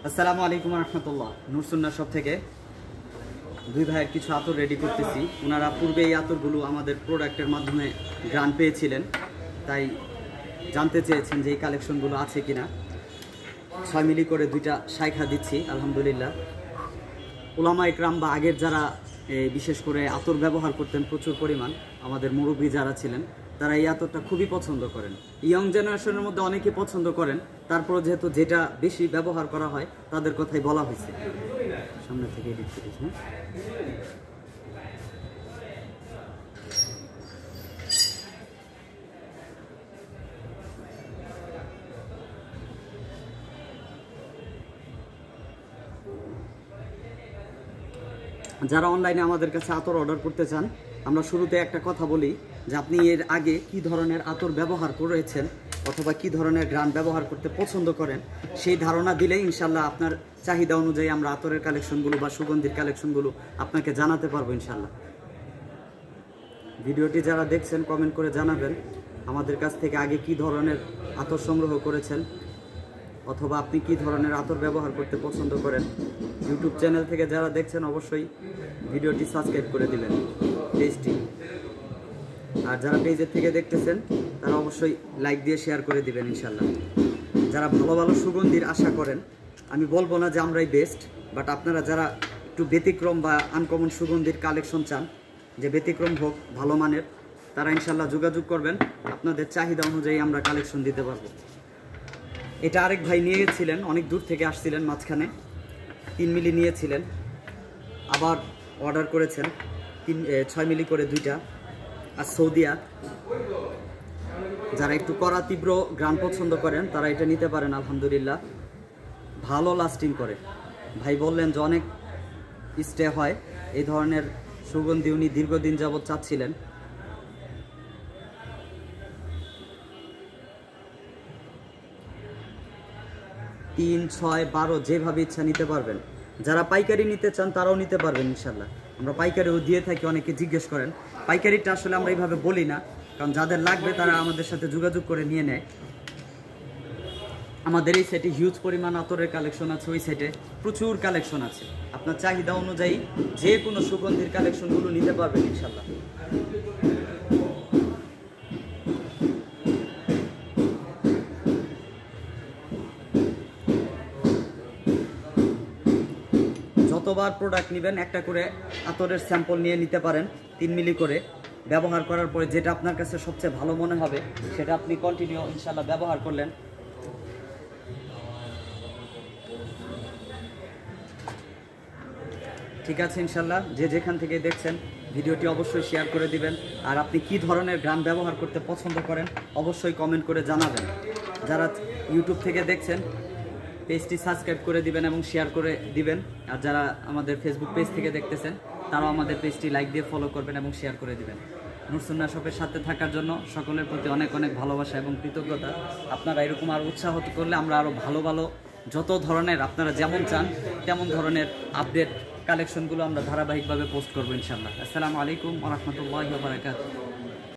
আসসালামু আলাইকুম রহমতুল্লাহ। নুরসুন্নাহ শপ থেকে দুই ভাইয়ের কিছু আতর রেডি করতেছি। ওনারা পূর্বে এই আতরগুলো আমাদের প্রোডাক্টের মাধ্যমে গ্রান্ট পেয়েছিলেন, তাই জানতে চেয়েছেন যে এই কালেকশনগুলো আছে কিনা। 6 মিলি করে দুইটা শাইখা দিচ্ছি আলহামদুলিল্লাহ। উলামা ইকরাম বা আগের যারা বিশেষ করে আতর ব্যবহার করতেন প্রচুর পরিমাণ, আমাদের মুরব্বী যারা ছিলেন তারা এই আতরটা খুবই পছন্দ করেন। ইয়ং জেনারেশনের মধ্যে অনেকে পছন্দ করেন, তারপরে যেহেতু যেটা বেশি ব্যবহার করা হয় তাদের কথাই বলা হয়েছে। সামনে থেকে এডিট করিস না। যারা অনলাইনে আমাদের কাছে আতর অর্ডার করতে চান, আমরা শুরুতে একটা কথা বলি যে আপনি এর আগে কি ধরনের আতর ব্যবহার করেছেন অথবা কি ধরনের গ্রান ব্যবহার করতে পছন্দ করেন, সেই ধারণা দিলেই ইনশাল্লাহ আপনার চাহিদা অনুযায়ী আমরা আতরের কালেকশনগুলো বা সুগন্ধির কালেকশনগুলো আপনাকে জানাতে পারবো ইনশাল্লাহ। ভিডিওটি যারা দেখছেন কমেন্ট করে জানাবেন আমাদের কাছ থেকে আগে কি ধরনের আতর সংগ্রহ করেছেন অথবা আপনি কি ধরনের আতর ব্যবহার করতে পছন্দ করেন। ইউটিউব চ্যানেল থেকে যারা দেখছেন অবশ্যই ভিডিওটি সাবস্ক্রাইব করে দিবেন পেজটি, আর যারা পেজের থেকে দেখতেছেন তারা অবশ্যই লাইক দিয়ে শেয়ার করে দিবেন ইনশাল্লাহ। যারা ভালো ভালো সুগন্ধির আশা করেন, আমি বলবো না যে আমরাই বেস্ট, বাট আপনারা যারা একটু ব্যতিক্রম বা আনকমন সুগন্ধির কালেকশন চান, যে ব্যতিক্রম হোক ভালো মানের, তারা ইনশাল্লাহ যোগাযোগ করবেন। আপনাদের চাহিদা অনুযায়ী আমরা কালেকশন দিতে পারবো। এটা আরেক ভাই নিয়ে গেছিলেন, অনেক দূর থেকে আসছিলেন, মাঝখানে 3 মিলি নিয়েছিলেন, আবার অর্ডার করেছেন 6 মিলি করে দুইটা। আর সৌদিয়া যারা একটু কড়া তীব্র গ্রান পছন্দ করেন তারা এটা নিতে পারেন আলহামদুলিল্লাহ, ভালো লাস্টিং করে। ভাই বললেন যে অনেক স্টে হয়, এই ধরনের সুগন্ধি উনি দীর্ঘদিন যাবৎ চাচ্ছিলেন। তিন, 6, 12 যেভাবে ইচ্ছা নিতে পারবেন। যারা পাইকারি নিতে চান তারাও নিতে পারবেন ইনশাল্লাহ। আমরা পাইকারিও দিয়ে থাকি, অনেকে জিজ্ঞেস করেন। পাইকারিটা আসলে আমরা এইভাবে বলি না, কারণ যাদের লাগবে তারা আমাদের সাথে যোগাযোগ করে নিয়ে নেয়। আমাদের এই সেটে হিউজ পরিমাণ আতরের কালেকশন আছে, ওই সেটে প্রচুর কালেকশন আছে। আপনার চাহিদা অনুযায়ী যে কোনো সুগন্ধির কালেকশনগুলো নিতে পারবেন ইনশাল্লাহ। যতবার প্রোডাক্ট নেবেন একটা করে আতরের স্যাম্পল নিয়ে নিতে পারেন, 3 মিলি করে। ব্যবহার করার পরে যেটা আপনার কাছে সবচেয়ে ভালো মনে হবে সেটা আপনি কন্টিনিউ ইনশাল্লাহ ব্যবহার করলেন। ঠিক আছে ইনশাল্লাহ। যে যেখান থেকে দেখছেন ভিডিওটি অবশ্যই শেয়ার করে দিবেন। আর আপনি কি ধরনের গ্রান ব্যবহার করতে পছন্দ করেন অবশ্যই কমেন্ট করে জানাবেন। যারা ইউটিউব থেকে দেখছেন পেজটি সাবস্ক্রাইব করে দিবেন এবং শেয়ার করে দিবেন। আর যারা আমাদের ফেসবুক পেজ থেকে দেখতেছেন তারাও আমাদের পেজটি লাইক দিয়ে ফলো করবেন এবং শেয়ার করে দিবেন। নুরসুন্নাহ শপের সাথে থাকার জন্য সকলের প্রতি অনেক অনেক ভালোবাসা এবং কৃতজ্ঞতা। আপনারা এরকম আরও উৎসাহ করলে আমরা আরও ভালো ভালো যত ধরনের আপনারা যেমন চান তেমন ধরনের আপডেট কালেকশনগুলো আমরা ধারাবাহিকভাবে পোস্ট করবো ইনশাআল্লাহ। আসসালামু আলাইকুম ওয়া রাহমাতুল্লাহি ওয়া বারাকাতুহু।